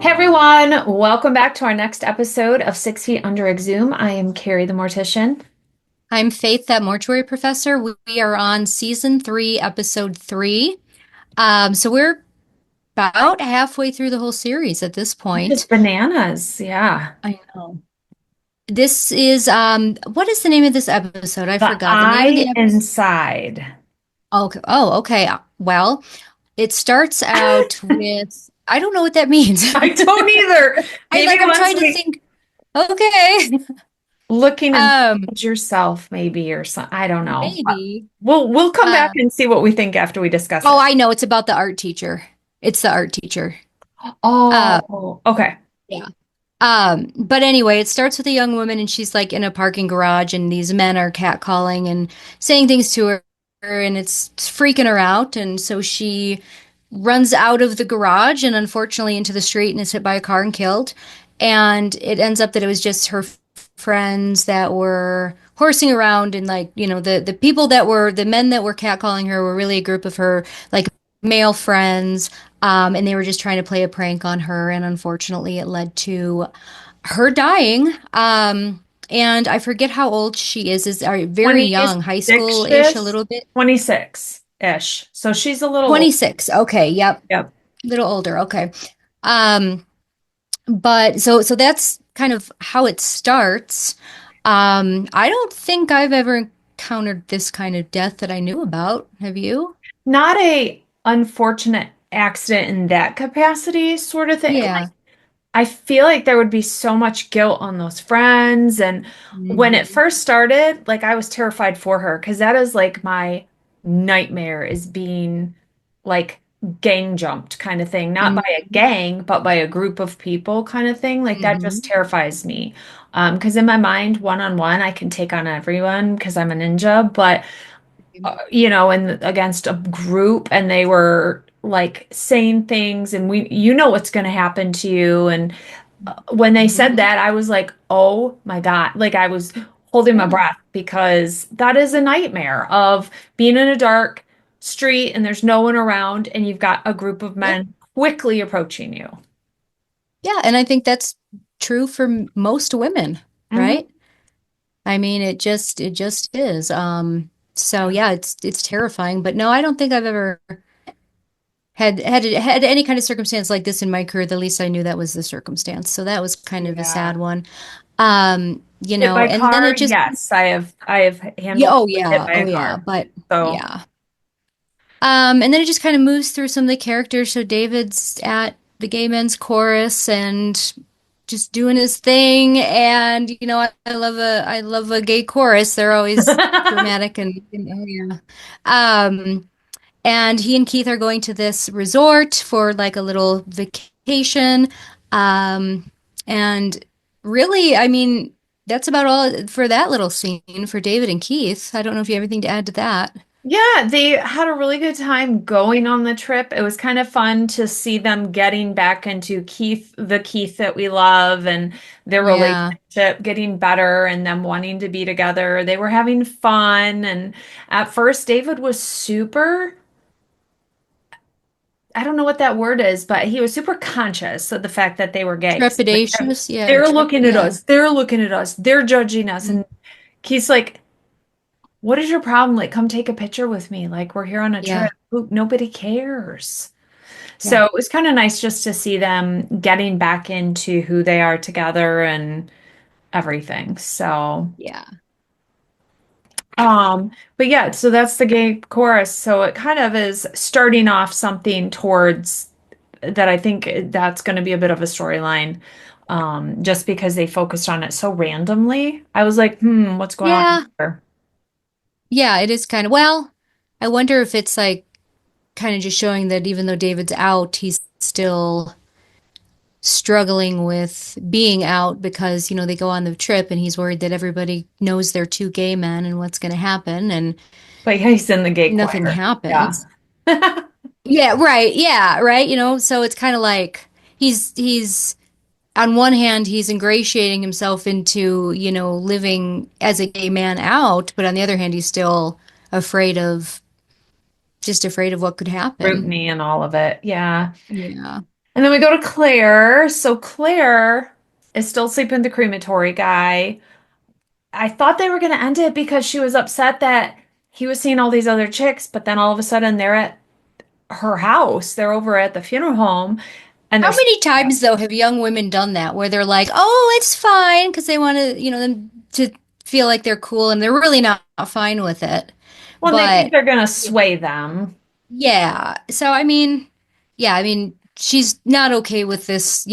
Hey everyone, welcome back to our next episode of 6 Feet Under Exhumed. I am Kari the Mortician. I'm Faith, that mortuary professor. We are on season 3, episode 3. So we're about halfway through the whole series at this Which is point. bananas, yeah. I know. This is what is the name of this episode? I The forgot. The name of the eye episode. inside. Okay. Oh, okay. Well, it starts out with I don't know what that means. I don't either. Maybe I'm once trying to we think. Okay. looking Um, inside yourself, maybe or something. I don't know. maybe. We'll come back Uh, and see what we think after we discuss oh, it. I know. It's about the art teacher. It's the art teacher. Uh, Oh, okay. yeah. But anyway, it starts with a young woman and she's like in a parking garage and these men are catcalling and saying things to her and it's freaking her out. And so she runs out of the garage and unfortunately into the street and is hit by a car and killed. And it ends up that it was just her friends that were horsing around and like, the people that were the men that were catcalling her were really a group of her like male friends. And they were just trying to play a prank on her, and unfortunately, it led to her dying. And I forget how old she is. Is are very young, high 26-ish, school-ish, a little bit. 26-ish. So she's a little, 26. Okay, yep. yep. A little older. Okay. Um, but so that's kind of how it starts. I don't think I've ever encountered this kind of death that I knew about. Have you? Not a unfortunate accident in that capacity sort of thing. Yeah. I feel like there would be so much guilt on those friends. And when it Mhm. first started, like I was terrified for her because that is like my nightmare is being like gang jumped kind of thing. Not by a Mhm. gang, but by a group of people kind of thing. Like that just Mhm. terrifies me. Because in my mind, one on one, I can take on everyone because I'm a ninja. But and against a group and they were like saying things and what's going to happen to you and when they said Mhm. that I was like, "Oh my God." Like I was holding my Yeah. breath because that is a nightmare of being in a dark street and there's no one around and you've got a group of Yeah. men quickly approaching you. Yeah, and I think that's true for most women, Hmm. right? I mean, it just is. So yeah, it's terrifying, but no, I don't think I've ever had any kind of circumstance like this in my career. The least I knew that was the circumstance. So that was kind of a Yeah. sad one. Hit by And then car, it just yes, I have yeah, handled hit by oh a yeah, car. but So yeah. And then it just kind of moves through some of the characters. So David's at the gay men's chorus and just doing his thing. And I love a gay chorus. They're always dramatic and oh yeah. Um, and he and Keith are going to this resort for like a little vacation. Um, and really, I mean, that's about all for that little scene for David and Keith. I don't know if you have anything to add to that. Yeah, they had a really good time going on the trip. It was kind of fun to see them getting back into the Keith that we love, and their Yeah. relationship getting better and them wanting to be together. They were having fun. And at first, David was super, I don't know what that word is, but he was super conscious of the fact that they were gay. Like, Trepidatious, yeah, they're looking at yeah, us, they're looking at us, they're judging us. mm, And Keith's like, what is your problem? Like, come take a picture with me. Like, we're here on a yeah, trip. Nobody cares. yeah, So it was kind of nice just to see them getting back into who they are together and everything. So, yeah, but yeah, so that's the gay chorus. So it kind of is starting off something towards that. I think that's going to be a bit of a storyline. Just because they focused on it so randomly. I was like, what's going on yeah, here? yeah. It is kind of well. I wonder if it's like kind of just showing that even though David's out, he's still struggling with being out because they go on the trip and he's worried that everybody knows they're two gay men and what's going to happen and But yeah, he's in the gay nothing choir. Yeah. happens. Yeah, right. Yeah, right. So it's kind of like he's on one hand, he's ingratiating himself into, living as a gay man out, but on the other hand, he's still afraid of, just afraid of what could happen. Scrutiny and all of it. Yeah. Yeah. And then we go to Claire. So Claire is still sleeping with the crematory guy. I thought they were going to end it because she was upset that he was seeing all these other chicks, but then all of a sudden they're at her house. They're over at the funeral home and How they're many times though have young women done that where they're like, "Oh, it's fine," because they want to, them to feel like they're cool and they're really not fine with it. well, and they think But they're going to sway them. yeah, so I mean, yeah, I mean, she's not okay with this,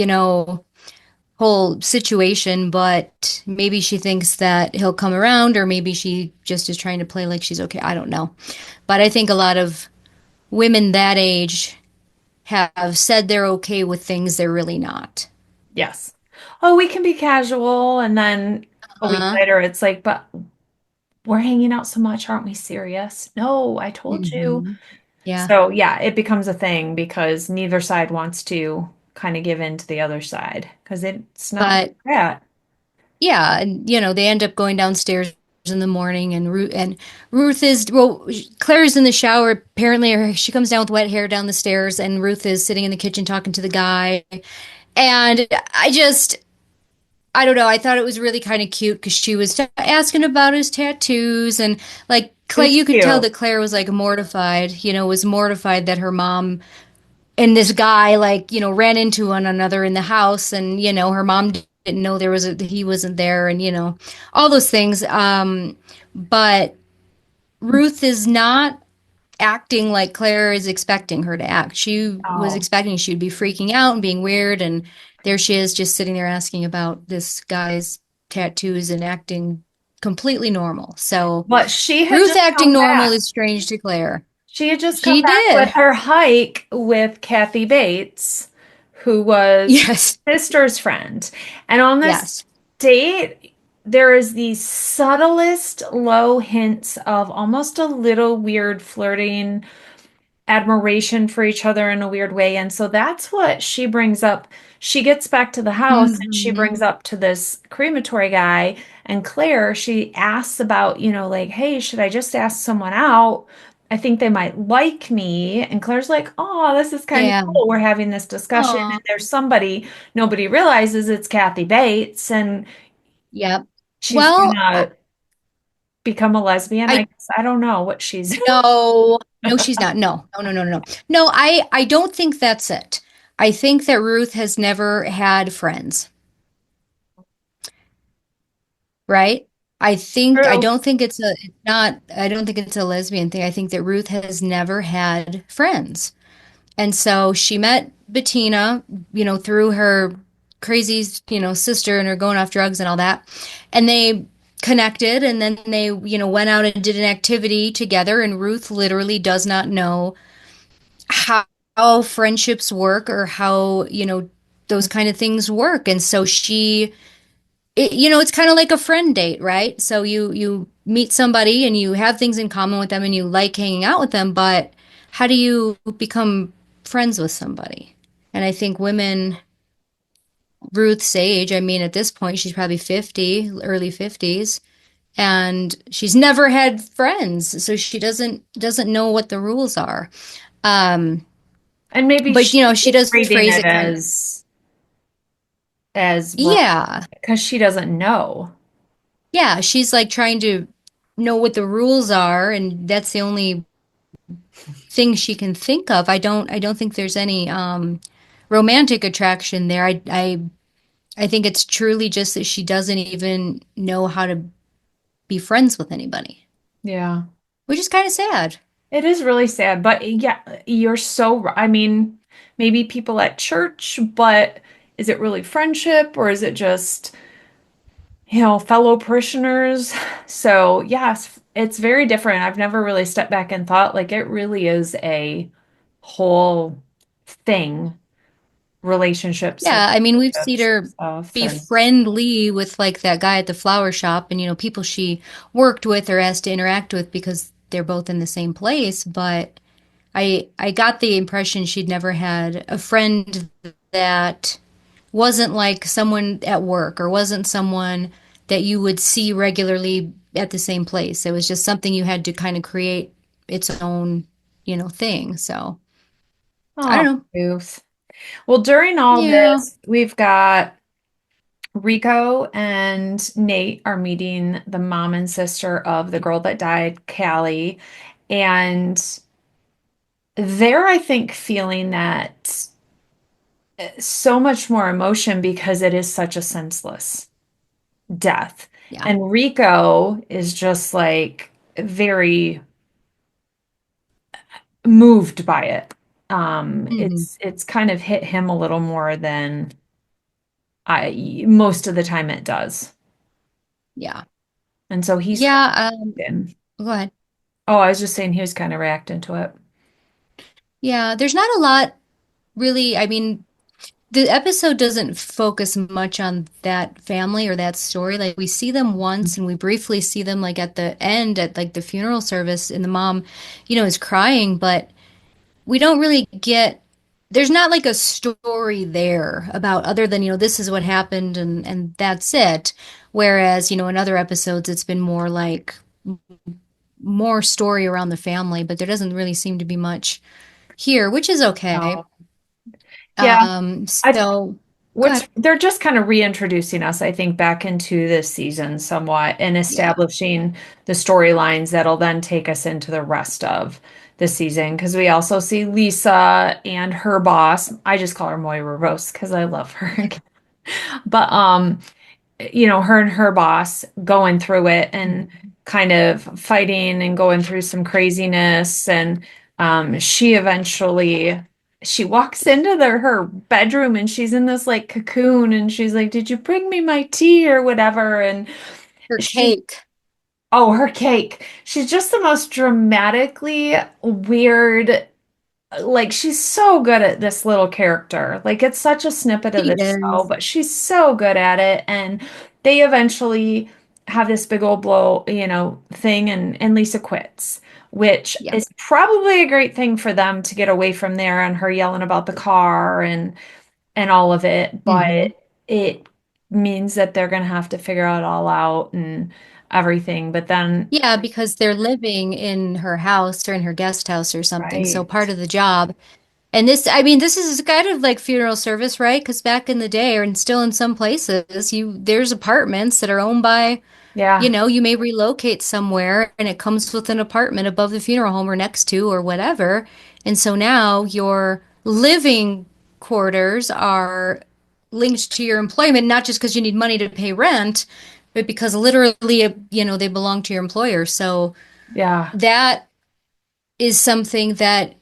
whole situation, but maybe she thinks that he'll come around, or maybe she just is trying to play like she's okay. I don't know. But I think a lot of women that age have said they're okay with things they're really not. Yes. Oh, we can be casual. And then a week Uh-huh. later, it's like, but we're hanging out so much. Aren't we serious? No, I told you. Hmm. Yeah. So, yeah, it becomes a thing because neither side wants to kind of give in to the other side because it's not But that. yeah, and they end up going downstairs in the morning, and Ruth is, well, Claire's in the shower. Apparently, she comes down with wet hair down the stairs, and Ruth is sitting in the kitchen talking to the guy. And I don't know. I thought it was really kind of cute because she was asking about his tattoos, and like It Clay, was you could tell cute. that Claire was like mortified. Was mortified that her mom and this guy like ran into one another in the house, and her mom didn't know he wasn't there, and all those things. But Ruth is not acting like Claire is expecting her to act. She was Oh, expecting she'd be freaking out and being weird, and there she is just sitting there asking about this guy's tattoos and acting completely normal. So but she had Ruth just acting come normal back. is strange to Claire. She had just come She back with did. her hike with Kathy Bates, who was Yes. her sister's friend. And on this Yes. date, there is the subtlest low hints of almost a little weird flirting admiration for each other in a weird way. And so that's what she brings up. She gets back to the house and she Hmm. brings up to this crematory guy and Claire, she asks about, like, hey, should I just ask someone out? I think they might like me. And Claire's like, oh, this is kind of Yeah. cool. We're having this discussion and Oh. there's somebody, nobody realizes it's Kathy Bates and Yep. she's Well, gonna become a lesbian. I I guess I don't know what she's no, no, she's not. No, no, no, no, no, no. No, I don't think that's it. I think that Ruth has never had friends, right? I through. don't think it's not, I don't think it's a lesbian thing. I think that Ruth has never had friends. And so she met Bettina, through her crazy, sister and her going off drugs and all that. And they connected, and then they, went out and did an activity together. And Ruth literally does not know how friendships work, or how, those kind of things work. And so it's kind of like a friend date, right? So you meet somebody and you have things in common with them and you like hanging out with them, but how do you become friends with somebody? And I think women Ruth's age, I mean, at this point she's probably 50, early 50s, and she's never had friends, so she doesn't know what the rules are. Um, And maybe but she's she does treating phrase it it kind of, as wrong yeah. because she doesn't know. Yeah, she's like trying to know what the rules are, and that's the only thing she can think of. I don't think there's any romantic attraction there. I think it's truly just that she doesn't even know how to be friends with anybody, Yeah. which is kind of sad. It is really sad, but yeah, you're so, I mean, maybe people at church, but is it really friendship or is it just, fellow parishioners? So, yes, it's very different. I've never really stepped back and thought like it really is a whole thing, relationships, Yeah, I mean, we've seen situationships, her stuff, be and friendly with like that guy at the flower shop, and people she worked with or asked to interact with because they're both in the same place, but I got the impression she'd never had a friend that wasn't like someone at work, or wasn't someone that you would see regularly at the same place. It was just something you had to kind of create its own, thing. So I don't oh, know. Ruth. Well, during all Yeah. this, we've got Rico and Nate are meeting the mom and sister of the girl that died, Callie, and they're, I think, feeling that so much more emotion because it is such a senseless death. Yeah. And Rico is just like very moved by it. Hmm. It's kind of hit him a little more than I most of the time it does. Yeah. And so he's kind Yeah. of in. Go ahead. Oh, I was just saying he was kind of reacting to it. Yeah. There's not a lot really. I mean, the episode doesn't focus much on that family or that story. Like we see them once and we briefly see them like at the end at like the funeral service and the mom, is crying, but we don't really get there's not like a story there about other than, this is what happened and that's it. Whereas, in other episodes it's been more like more story around the family, but there doesn't really seem to be much here, which is okay. Oh. Yeah. I So go What's ahead. they're just kind of reintroducing us, I think, back into this season somewhat and Yeah. establishing the storylines that'll then take us into the rest of the season. Because we also see Lisa and her boss. I just call her Moira Rose because I love her. But her and her boss going through it and kind of fighting and going through some craziness. And she walks into her bedroom and she's in this like cocoon and she's like, "Did you bring me my tea or whatever?" And Her she, cake. oh, her cake. She's just the most dramatically weird, like she's so good at this little character. Like it's such a snippet of She this show, is. but she's so good at it. And they eventually have this big old blow, thing and Lisa quits, which Yeah. is probably a great thing for them to get away from there and her yelling about the car and all of it. But Hmm. it means that they're gonna have to figure it all out and everything. But then, Yeah, because they're living in her house or in her guest house or something. So right. part of the job. And this, I mean, this is kind of like funeral service, right? Because back in the day, and still in some places, there's apartments that are owned by, Yeah. you may relocate somewhere and it comes with an apartment above the funeral home or next to or whatever. And so now your living quarters are linked to your employment, not just because you need money to pay rent, but because literally, they belong to your employer. So Yeah. that is something that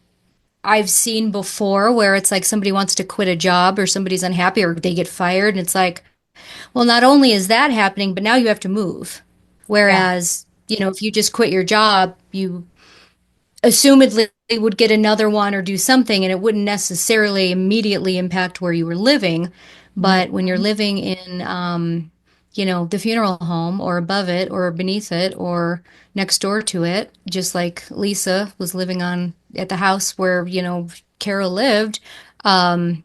I've seen before where it's like somebody wants to quit a job or somebody's unhappy or they get fired. And it's like, well, not only is that happening, but now you have to move. Yeah. Whereas, if you just quit your job, you assumedly would get another one or do something, and it wouldn't necessarily immediately impact where you were living. But when you're Mhm. living in, the funeral home or above it or beneath it or next door to it, just like Lisa was living on at the house where, Carol lived, um,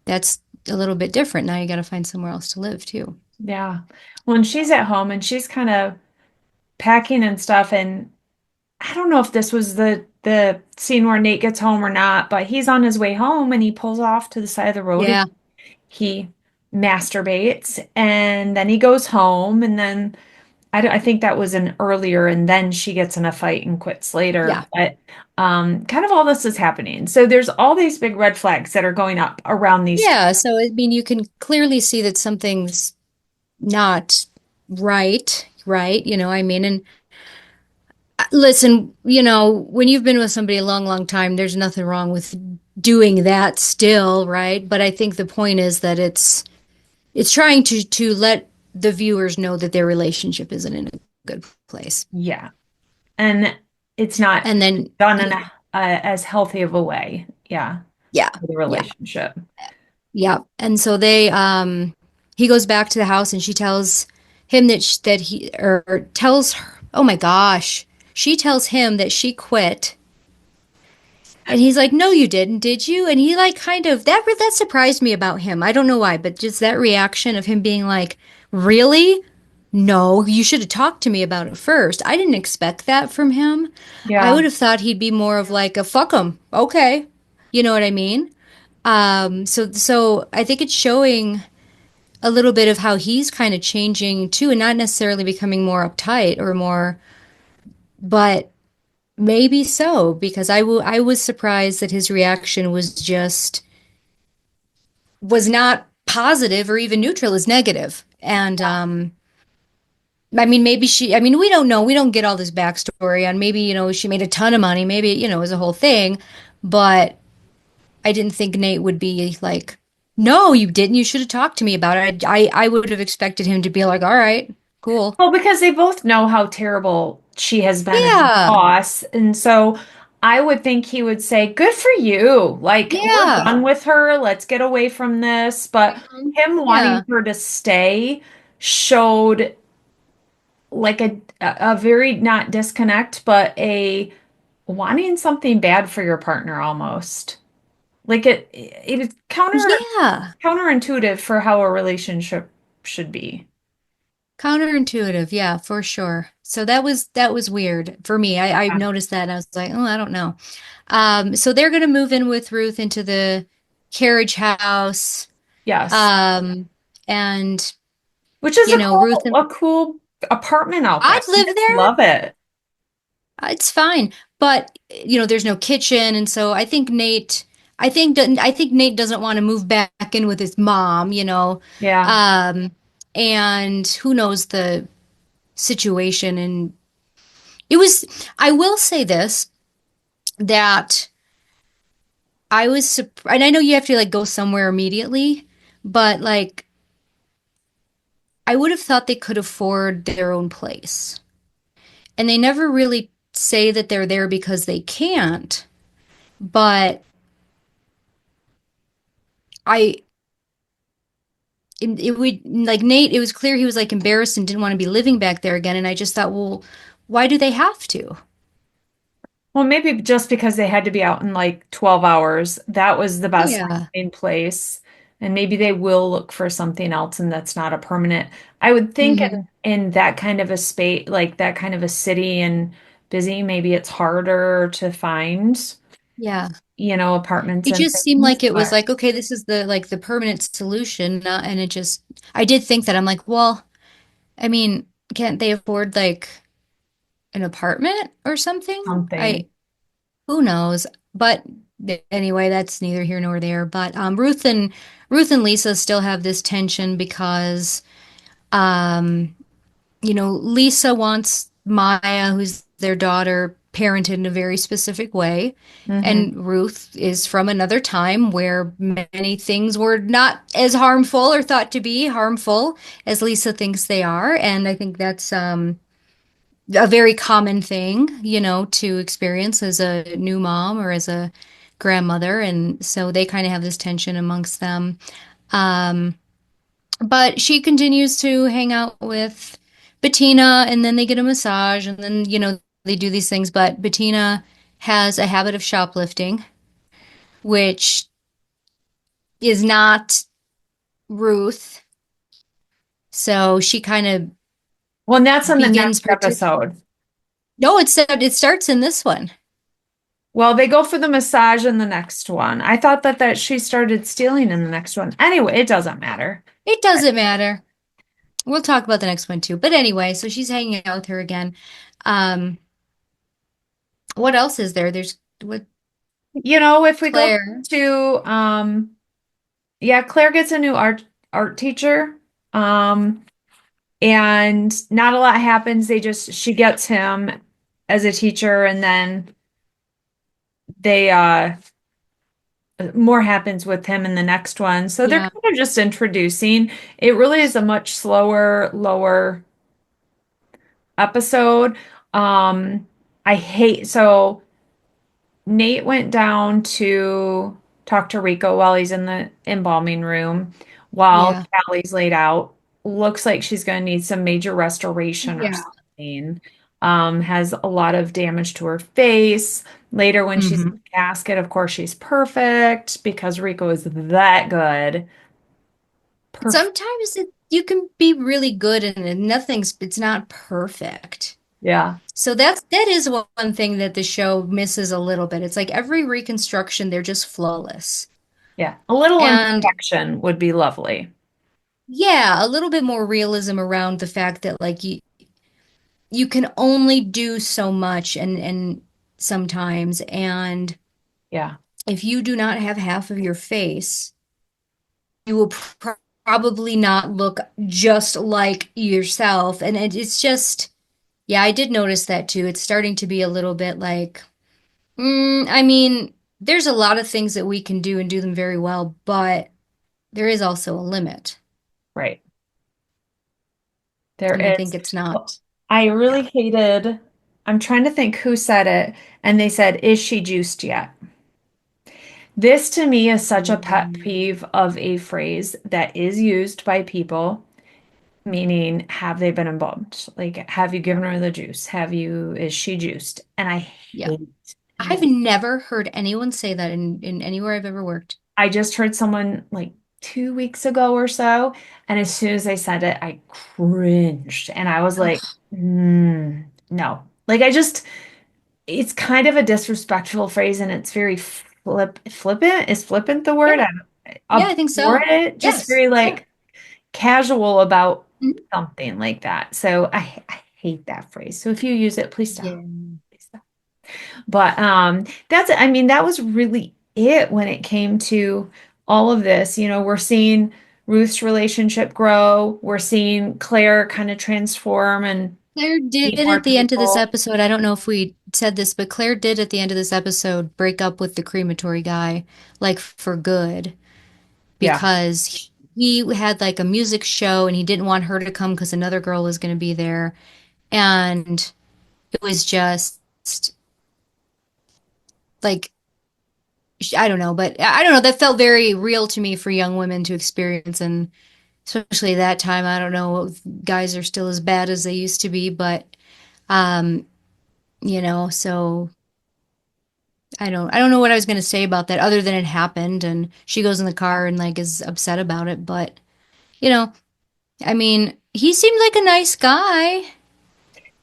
that's a little bit different. Now you got to find somewhere else to live too. Yeah. When she's at home and she's kind of packing and stuff, and I don't know if this was the scene where Nate gets home or not, but he's on his way home and he pulls off to the side of the road and Yeah. he masturbates and then he goes home and then I think that was an earlier and then she gets in a fight and quits later. Yeah. But kind of all this is happening. So there's all these big red flags that are going up around these two. Yeah. So, I mean, you can clearly see that something's not right, right? I mean, and listen, when you've been with somebody a long, long time, there's nothing wrong with doing that still, right? But I think the point is that it's trying to let the viewers know that their relationship isn't in a good place. Yeah. And it's not And then, done in as healthy of a way. Yeah. yeah, For the yeah, relationship. yeah. And so he goes back to the house and she tells him that he, or tells her, oh my gosh, she tells him that she quit. And he's like, "No, you didn't, did you?" And he like kind of that surprised me about him. I don't know why, but just that reaction of him being like, "Really? No, you should have talked to me about it first." I didn't expect that from him. I Yeah. would have thought he'd be more of like a fuck him. Okay. You know what I mean? So I think it's showing a little bit of how he's kind of changing too, and not necessarily becoming more uptight or more, but maybe so, because I was surprised that his reaction was not positive or even neutral, is negative. And I mean, I mean, we don't know. We don't get all this backstory on maybe, she made a ton of money. Maybe, it was a whole thing. But I didn't think Nate would be like, no, you didn't. You should have talked to me about it. I would have expected him to be like, all right, cool. Well, because they both know how terrible she has been as a Yeah. boss. And so I would think he would say, good for you. Like, we're Yeah. done with her. Let's get away from this. But him Yeah. wanting her to stay showed like a very not disconnect, but a wanting something bad for your partner almost. Like it is Yeah. counterintuitive for how a relationship should be. Counterintuitive. Yeah, for sure. So that was weird for me. I Yeah. noticed that and I was like, oh, I don't know. So they're gonna move in with Ruth into the carriage house. Yes. Um, and Which is Ruth and a cool apartment out there. I'd live I there. love it. It's fine. But there's no kitchen, and so I think Nate doesn't want to move back in with his mom. Yeah. Um, and who knows the situation, and it was I will say this, that I was surprised, and I know you have to like go somewhere immediately, but like I would have thought they could afford their own place. And they never really say that they're there because they can't, but I it would like Nate, it was clear he was like embarrassed and didn't want to be living back there again, and I just thought, well, why do they have to? Well, maybe just because they had to be out in like 12 hours, that was the best Yeah. in place. And maybe they will look for something else and that's not a permanent. I would think Hmm. in that kind of a space, like that kind of a city and busy, maybe it's harder to find, Yeah. apartments It and just seemed things. like it was But like, okay, this is the permanent solution, and it just I did think that. I'm like, well, I mean, can't they afford like an apartment or something? something. Who knows? But anyway, that's neither here nor there. But Ruth and Lisa still have this tension because um, Lisa wants Maya, who's their daughter, parented in a very specific way. Hmm. And Ruth is from another time where many things were not as harmful or thought to be harmful as Lisa thinks they are. And I think that's a very common thing, to experience as a new mom or as a grandmother. And so they kind of have this tension amongst them. Um, but she continues to hang out with Bettina, and then they get a massage, and then, they do these things. But Bettina has a habit of shoplifting, which is not Ruth. So she kind of Well, and that's in the begins next partic episode. No, it starts in this one. Well, they go for the massage in the next one. I thought that she started stealing in the next one. Anyway, it doesn't matter. It doesn't matter. We'll talk about the next one too. But anyway, so she's hanging out with her again. Um, what else is there? There's what If we go Claire. to yeah, Claire gets a new art teacher. Um and not a lot happens. She gets him as a teacher and then they more happens with him in the next one. So they're Yeah, kind of just introducing. It really is a much slower, lower episode. I hate so Nate went down to talk to Rico while he's in the embalming room while yeah, Callie's laid out. Looks like she's going to need some major restoration or yeah. something. Has a lot of damage to her face. Later, when she's in Hmm. the casket, of course, she's perfect because Rico is that good. Perfect. Sometimes you can be really good and it's not perfect. Yeah. So that is one thing that the show misses a little bit. It's like every reconstruction, they're just flawless. Yeah. A little And imperfection would be lovely. yeah, a little bit more realism around the fact that like you can only do so much and sometimes, and Yeah. if you do not have half of your face, you will probably not look just like yourself. And it's just, yeah, I did notice that too. It's starting to be a little bit like, I mean, there's a lot of things that we can do and do them very well, but there is also a limit. Right. There And I is. think it's Well, not, I really yeah. hated, I'm trying to think who said it, and they said, "Is she juiced yet?" This to me is such a pet Mm, peeve of a phrase that is used by people, meaning, have they been involved? Like, have you given her the juice? Is she juiced? And I yeah. hate I've that. never heard anyone say that in anywhere I've ever worked. I just heard someone like 2 weeks ago or so, and as soon as I said it, I cringed. And I was like, Ugh, no. Like, it's kind of a disrespectful phrase and it's very flippant. Is flippant the word? yeah. I Yeah, I think abhor so. it. Just Yes. very Yeah. like casual about Mhm. something like that. So I hate that phrase. So if you use it, please stop. Yeah. Please stop. But that's I mean, that was really it when it came to all of this. We're seeing Ruth's relationship grow. We're seeing Claire kind of transform and Claire did meet more at the end of this people. episode. I don't know if we said this, but Claire did at the end of this episode break up with the crematory guy, like for good, Yeah. because he had like a music show and he didn't want her to come because another girl was going to be there. And it was just like, I don't know, but I don't know. That felt very real to me for young women to experience. And especially that time, I don't know if guys are still as bad as they used to be, but, um, so I don't know what I was going to say about that other than it happened. And she goes in the car and like is upset about it. But, you know, I mean, he seemed like a nice guy.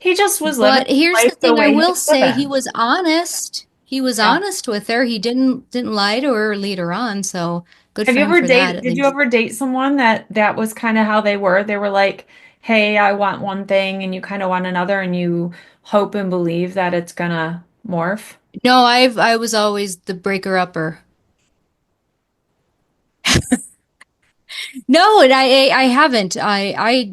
He just was living But here's the life the thing I way will he's say, he living. was honest. He was Yeah. honest with her. He didn't lie to her or lead her on, so good for him for that at Did you least. ever date someone that was kind of how they were? They were like, "Hey, I want one thing and you kind of want another and you hope and believe that it's gonna morph." No, I was always the breaker upper. No, and I haven't. I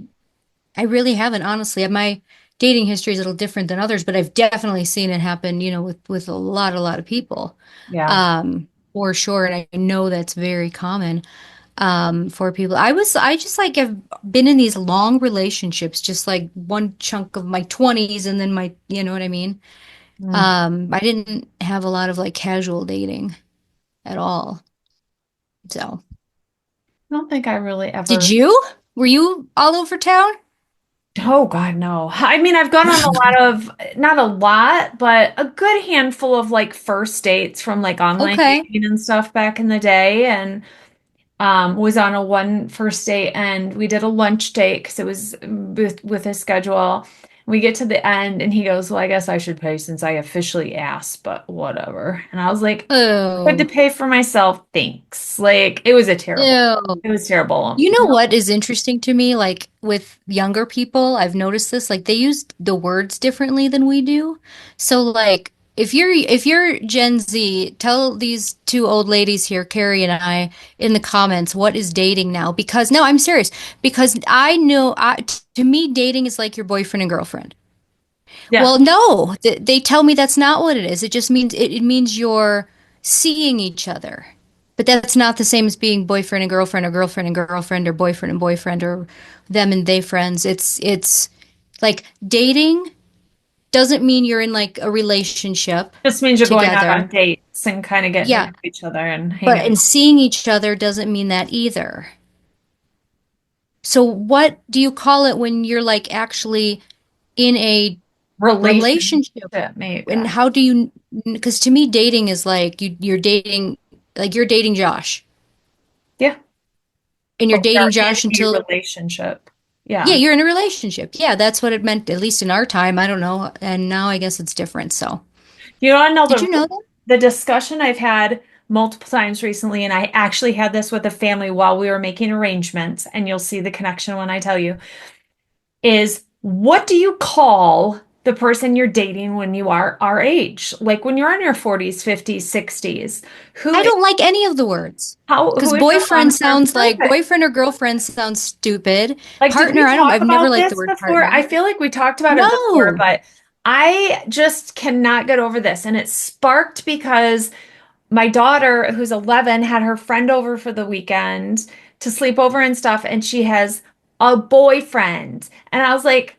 really haven't, honestly. My dating history is a little different than others, but I've definitely seen it happen, with a lot of people. Yeah. For sure. And I know that's very common. For people. I just like have been in these long relationships, just like one chunk of my 20s and then you know what I mean? Mm. I didn't have a lot of like casual dating at all. So, I don't think I really did ever. you? Were you all over town? Oh God, no. I mean, I've gone on a lot of, not a lot, but a good handful of like first dates from like online Okay. dating and stuff back in the day, and was on a one first date and we did a lunch date because it was with his schedule. We get to the end and he goes, "Well, I guess I should pay since I officially asked, but whatever." And I was like, "Good to Oh, pay for myself, thanks." Like ew. it was terrible. You know what is interesting to me? Like with younger people, I've noticed this, like they use the words differently than we do. So like if you're Gen Z, tell these two old ladies here, Kari and I, in the comments, what is dating now? Because no, I'm serious. Because to me, dating is like your boyfriend and girlfriend. Yeah, Well, no, they tell me that's not what it is. It just means it means you're seeing each other. But that's not the same as being boyfriend and girlfriend or boyfriend and boyfriend or them and they friends. It's like dating doesn't mean you're in like a relationship just means you're going out together. on dates and kind of getting to Yeah, know each other and hanging but out. in seeing each other doesn't mean that either. So what do you call it when you're like actually in a Relationship, relationship? maybe. And Yeah. how do you, because to me dating is like you're dating, like you're dating Josh Yeah. and you're But we dating are in Josh a until, relationship. yeah, Yeah. you're in a relationship. Yeah, that's what it meant, at least in our time. I don't know, and now I guess it's different. So You want to know did you know that? the discussion I've had? multiple times recently, and I actually had this with a family while we were making arrangements, and you'll see the connection when I tell you, is what do you call the person you're dating when you are our age? Like when you're in your 40s, 50s, 60s, I don't like any of the words. Because who is your boyfriend long-term sounds like person? boyfriend or girlfriend sounds stupid. Like, did Partner, we talk I've never about liked the this word before? I partner. feel like we talked about it before, No. but I just cannot get over this. And it sparked because my daughter, who's 11, had her friend over for the weekend to sleep over and stuff, and she has a boyfriend. And I was like,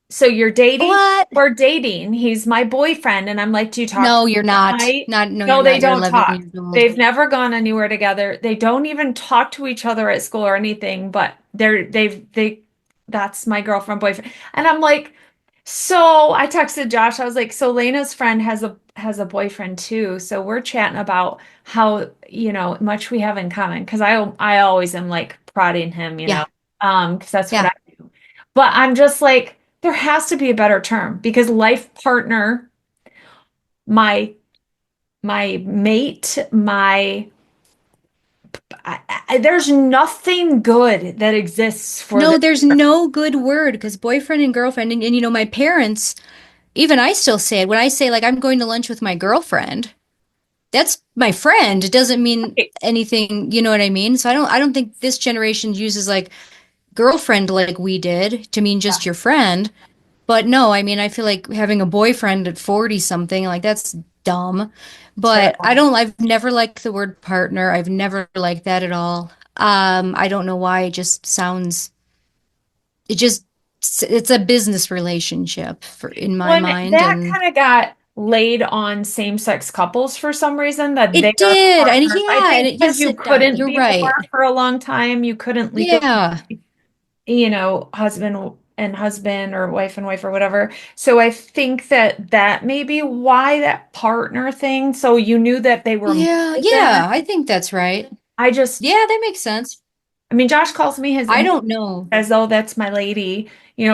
so you're dating? What? We're dating. He's my boyfriend. And I'm like, do you talk to No, him you're at not. night? Not, no, No, you're they not. You're don't 11 talk. years old. They've never gone anywhere together. They don't even talk to each other at school or anything, but that's my girlfriend, boyfriend. And I'm like, so I texted Josh. I was like, so Lena's friend has a boyfriend too. So we're chatting about how, much we have in common. Cause I always am like prodding him, Yeah. because that's what Yeah. I do. But I'm just like, there has to be a better term because life partner, my my mate, there's nothing good that exists for No, this. there's no good word because boyfriend and girlfriend, and my parents, even I still say it when I say like I'm going to lunch with my girlfriend. That's my friend. It doesn't mean anything, you know what I mean? So I don't think this generation uses like girlfriend like we did to mean Yeah, just your friend. But no, I mean, I feel like having a boyfriend at 40 something, like that's dumb. But terrible. I've never liked the word partner. I've never liked that at all. I don't know why it just, it's a business relationship in my When mind. that And kind of got laid on same-sex couples for some reason, that they it are the did. And partners. I yeah, and think because yes, you it does. couldn't You're be more right. for a long time, you couldn't legally, Yeah. husband and husband or wife and wife or whatever. So I think that may be why that partner thing. So you knew that they were Yeah. married then. Yeah. I think that's right. I just, Yeah, that makes sense. I mean, Josh calls me I don't know. as though that's my lady,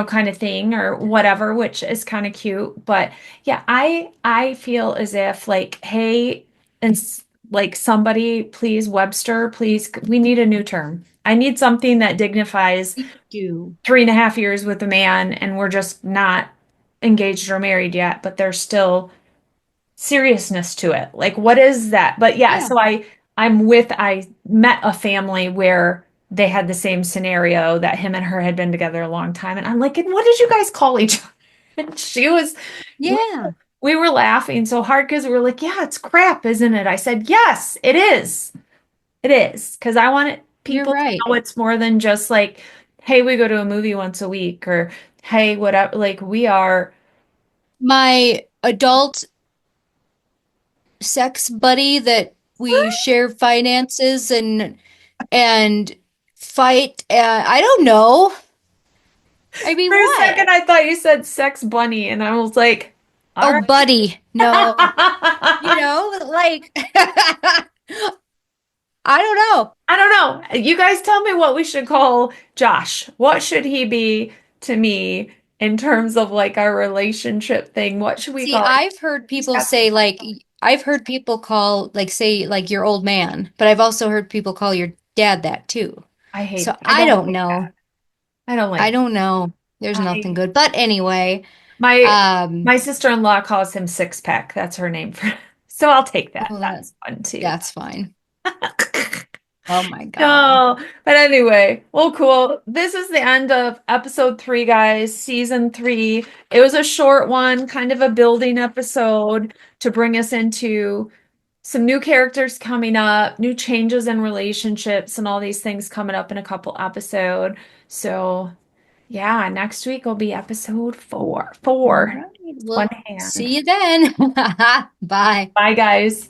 kind of thing or whatever, which is kind of cute. But yeah, I feel as if like, hey, like somebody, please, Webster, please, we need a new term. I need something that dignifies We do. 3.5 years with a man and we're just not engaged or married yet, but there's still seriousness to it. Like, what is that? But yeah, Yeah. so I met a family where they had the same scenario that him and her had been together a long time. And I'm like, and what did you guys call each other? And we, Yeah. we were laughing so hard because we were like, yeah, it's crap, isn't it? I said, yes, it is. It is. Because I want You're people to right. know it's more than just like, hey, we go to a movie once a week or hey, whatever. Like, we are, My adult sex buddy that we share finances and fight. I don't know. I mean, for a what? second, I thought you said sex bunny, and I was like, all Oh, right. buddy. No. Like I don't know. I don't know. You guys tell me what we should call Josh. What should he be to me in terms of like our relationship thing? What should we See, call it? I've heard He's people got some, say like I've heard people call like say like your old man, but I've also heard people call your dad that too. So I I don't don't like know. that. I don't I like don't know. There's nothing I good. But anyway, my um, my sister-in-law calls him six pack. That's her name for so I'll take that. oh That's fun too. that's fine. Oh my God. No, but anyway, well, cool. This is the end of episode 3, guys, season 3. It was a short one, kind of a building episode to bring us into some new characters coming up, new changes in relationships, and all these things coming up in a couple episode. So, yeah, next week will be episode 4. All 4. right. One Well, hand. see you then. Bye. Bye, guys.